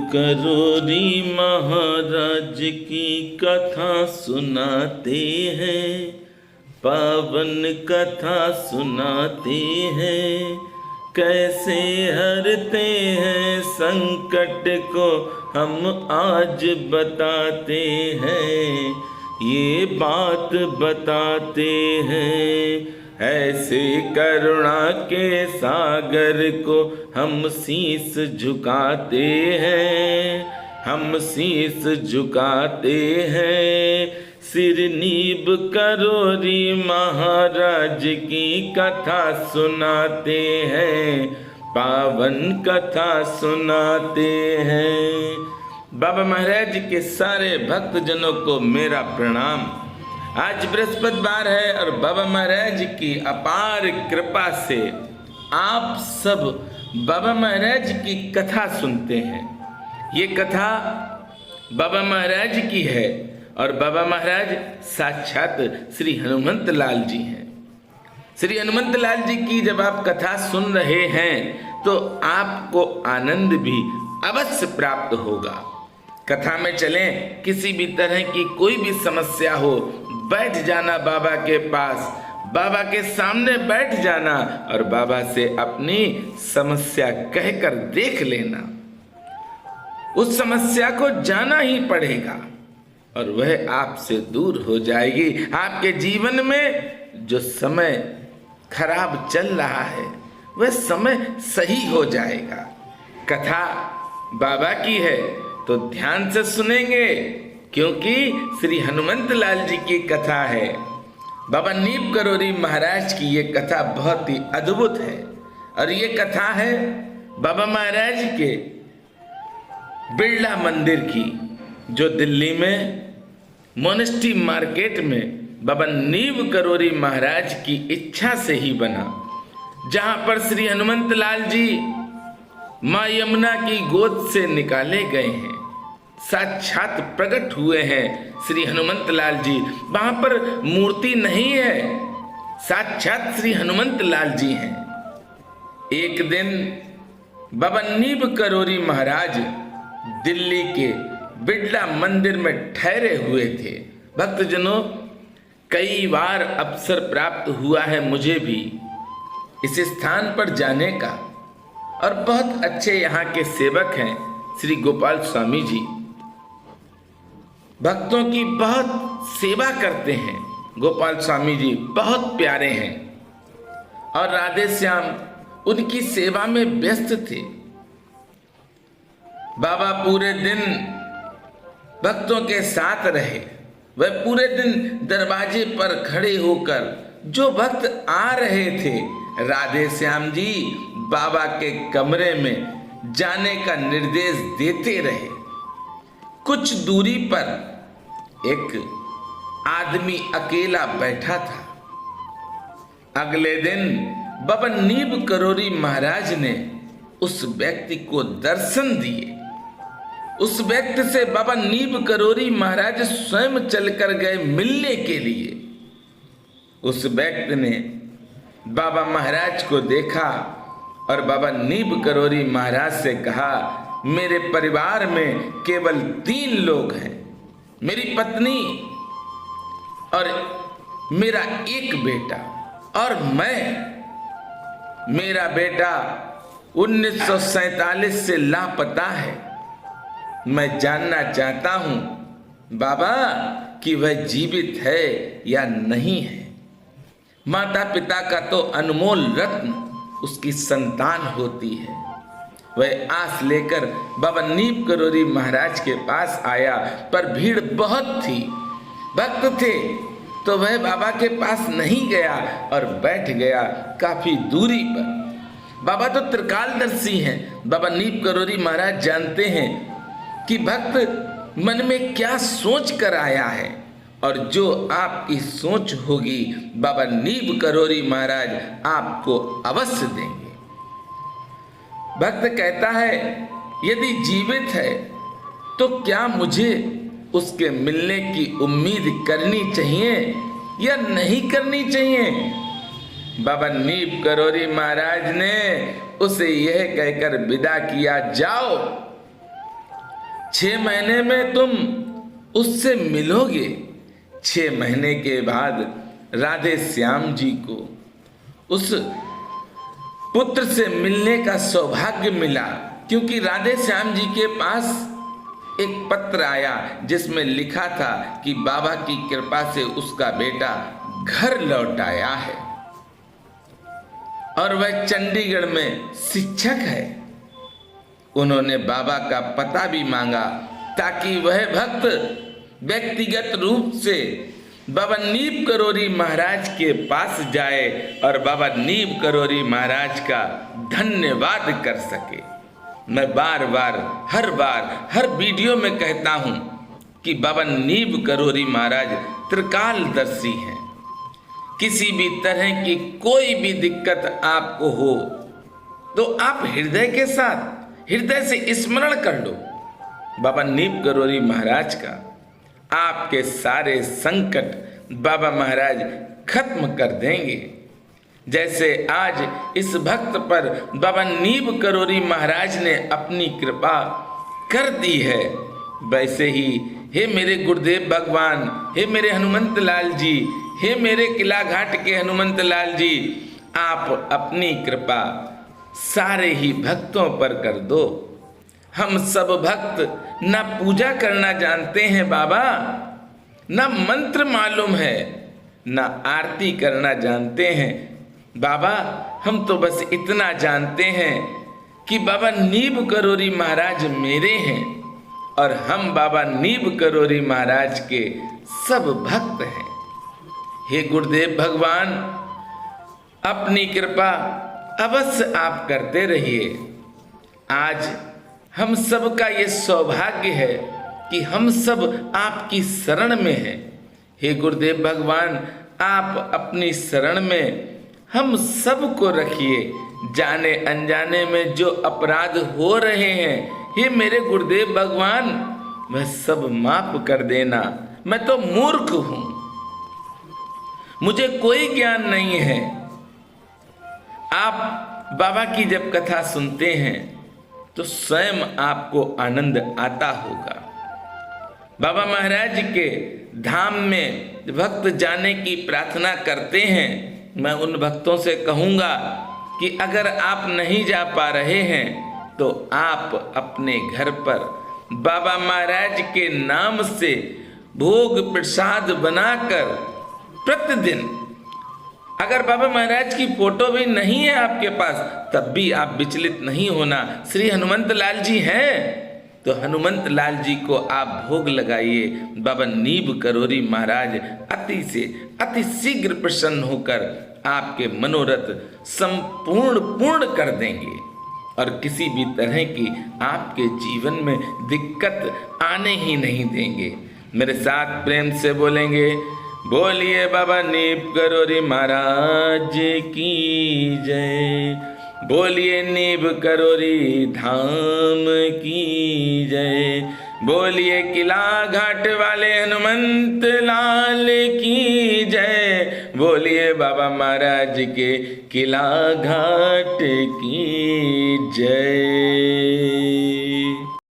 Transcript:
करोरी महाराज की कथा सुनाते हैं, पावन कथा सुनाते हैं। कैसे हरते हैं संकट को हम आज बताते हैं, ये बात बताते हैं। ऐसे करुणा के सागर को हम शीस झुकाते हैं, हम शीस झुकाते हैं। सिर नीब करोरी महाराज की कथा सुनाते हैं, पावन कथा सुनाते हैं। बाबा महाराज के सारे भक्तजनों को मेरा प्रणाम। आज बृहस्पतिवार है और बाबा महाराज की अपार कृपा से आप सब बाबा महाराज की कथा सुनते हैं। ये कथा बाबा महाराज की है और बाबा महाराज साक्षात श्री हनुमंत लाल जी हैं। श्री हनुमंत लाल जी की जब आप कथा सुन रहे हैं तो आपको आनंद भी अवश्य प्राप्त होगा। कथा में चलें, किसी भी तरह की कोई भी समस्या हो, बैठ जाना बाबा के पास, बाबा के सामने बैठ जाना और बाबा से अपनी समस्या कहकर देख लेना। उस समस्या को जाना ही पड़ेगा और वह आपसे दूर हो जाएगी। आपके जीवन में जो समय खराब चल रहा है वह समय सही हो जाएगा। कथा बाबा की है तो ध्यान से सुनेंगे, क्योंकि श्री हनुमंत लाल जी की कथा है। बाबा नीब करोरी महाराज की ये कथा बहुत ही अद्भुत है और ये कथा है बाबा महाराज के बिरला मंदिर की, जो दिल्ली में मोनेस्ट्री मार्केट में बाबा नीब करोरी महाराज की इच्छा से ही बना, जहां पर श्री हनुमंत लाल जी माँ यमुना की गोद से निकाले गए हैं, साक्षात प्रकट हुए हैं श्री हनुमंत लाल जी। वहां पर मूर्ति नहीं है, साक्षात श्री हनुमंत लाल जी हैं। एक दिन बाबा नीब करोरी महाराज दिल्ली के बिरला मंदिर में ठहरे हुए थे। भक्तजनों, कई बार अवसर प्राप्त हुआ है मुझे भी इस स्थान पर जाने का, और बहुत अच्छे यहाँ के सेवक हैं श्री गोपाल स्वामी जी, भक्तों की बहुत सेवा करते हैं। गोपाल स्वामी जी बहुत प्यारे हैं और राधे श्याम उनकी सेवा में व्यस्त थे। बाबा पूरे दिन भक्तों के साथ रहे। वह पूरे दिन दरवाजे पर खड़े होकर जो भक्त आ रहे थे, राधे श्याम जी बाबा के कमरे में जाने का निर्देश देते रहे। कुछ दूरी पर एक आदमी अकेला बैठा था। अगले दिन बाबा नीब करोरी महाराज ने उस व्यक्ति को दर्शन दिए। उस व्यक्ति से बाबा नीब करोरी महाराज स्वयं चलकर गए मिलने के लिए। उस व्यक्ति ने बाबा महाराज को देखा और बाबा नीब करोरी महाराज से कहा, मेरे परिवार में केवल 3 लोग हैं, मेरी पत्नी और मेरा एक बेटा और मैं। मेरा बेटा 1947 से लापता है। मैं जानना चाहता हूं बाबा कि वह जीवित है या नहीं है। माता पिता का तो अनमोल रत्न उसकी संतान होती है। वह आस लेकर बाबा नीब करोरी महाराज के पास आया, पर भीड़ बहुत थी, भक्त थे, तो वह बाबा के पास नहीं गया और बैठ गया काफी दूरी पर। बाबा तो त्रिकालदर्शी हैं। बाबा नीब करोरी महाराज जानते हैं कि भक्त मन में क्या सोच कर आया है, और जो आपकी सोच होगी बाबा नीब करोरी महाराज आपको अवश्य देंगे। भक्त कहता है, यदि जीवित है तो क्या मुझे उसके मिलने की उम्मीद करनी चाहिए या नहीं करनी चाहिए? बाबा नीब करोरी महाराज ने उसे यह कहकर विदा किया, जाओ 6 महीने में तुम उससे मिलोगे। 6 महीने के बाद राधे श्याम जी को उस पुत्र से मिलने का सौभाग्य मिला, क्योंकि राधे श्याम जी के पास एक पत्र आया जिसमें लिखा था कि बाबा की कृपा से उसका बेटा घर लौट आया है और वह चंडीगढ़ में शिक्षक है। उन्होंने बाबा का पता भी मांगा ताकि वह भक्त व्यक्तिगत रूप से बाबा नीब करोरी महाराज के पास जाए और बाबा नीब करोरी महाराज का धन्यवाद कर सके। मैं बार बार हर वीडियो में कहता हूं कि बाबा नीब करोरी महाराज त्रिकालदर्शी हैं। किसी भी तरह की कोई भी दिक्कत आपको हो तो आप हृदय के साथ हृदय से स्मरण कर लो बाबा नीब करोरी महाराज का। आपके सारे संकट बाबा महाराज खत्म कर देंगे। जैसे आज इस भक्त पर बाबा नीब करोरी महाराज ने अपनी कृपा कर दी है, वैसे ही हे मेरे गुरुदेव भगवान, हे मेरे हनुमंत लाल जी, हे मेरे किला घाट के हनुमंत लाल जी, आप अपनी कृपा सारे ही भक्तों पर कर दो। हम सब भक्त ना पूजा करना जानते हैं बाबा, ना मंत्र मालूम है, ना आरती करना जानते हैं बाबा। हम तो बस इतना जानते हैं कि बाबा नीब करोरी महाराज मेरे हैं और हम बाबा नीब करोरी महाराज के सब भक्त हैं। हे गुरुदेव भगवान, अपनी कृपा अवश्य आप करते रहिए। आज हम सब का ये सौभाग्य है कि हम सब आपकी शरण में हैं। हे गुरुदेव भगवान, आप अपनी शरण में हम सब को रखिए। जाने अनजाने में जो अपराध हो रहे हैं, हे मेरे गुरुदेव भगवान, वह सब माफ कर देना। मैं तो मूर्ख हूं, मुझे कोई ज्ञान नहीं है। आप बाबा की जब कथा सुनते हैं तो स्वयं आपको आनंद आता होगा। बाबा महाराज के धाम में भक्त जाने की प्रार्थना करते हैं। मैं उन भक्तों से कहूँगा कि अगर आप नहीं जा पा रहे हैं तो आप अपने घर पर बाबा महाराज के नाम से भोग प्रसाद बनाकर प्रतिदिन, अगर बाबा महाराज की फोटो भी नहीं है आपके पास तब भी आप विचलित नहीं होना। श्री हनुमंत लाल जी हैं तो हनुमंत लाल जी को आप भोग लगाइए। बाबा नीब करोरी महाराज अति से अति शीघ्र प्रसन्न होकर आपके मनोरथ संपूर्ण पूर्ण कर देंगे और किसी भी तरह की आपके जीवन में दिक्कत आने ही नहीं देंगे। मेरे साथ प्रेम से बोलेंगे, बोलिए बाबा नीब करोरी महाराज की जय, बोलिए नीब करोरी धाम की जय, बोलिए किला घाट वाले हनुमंत लाल की जय, बोलिए बाबा महाराज के किला घाट की जय।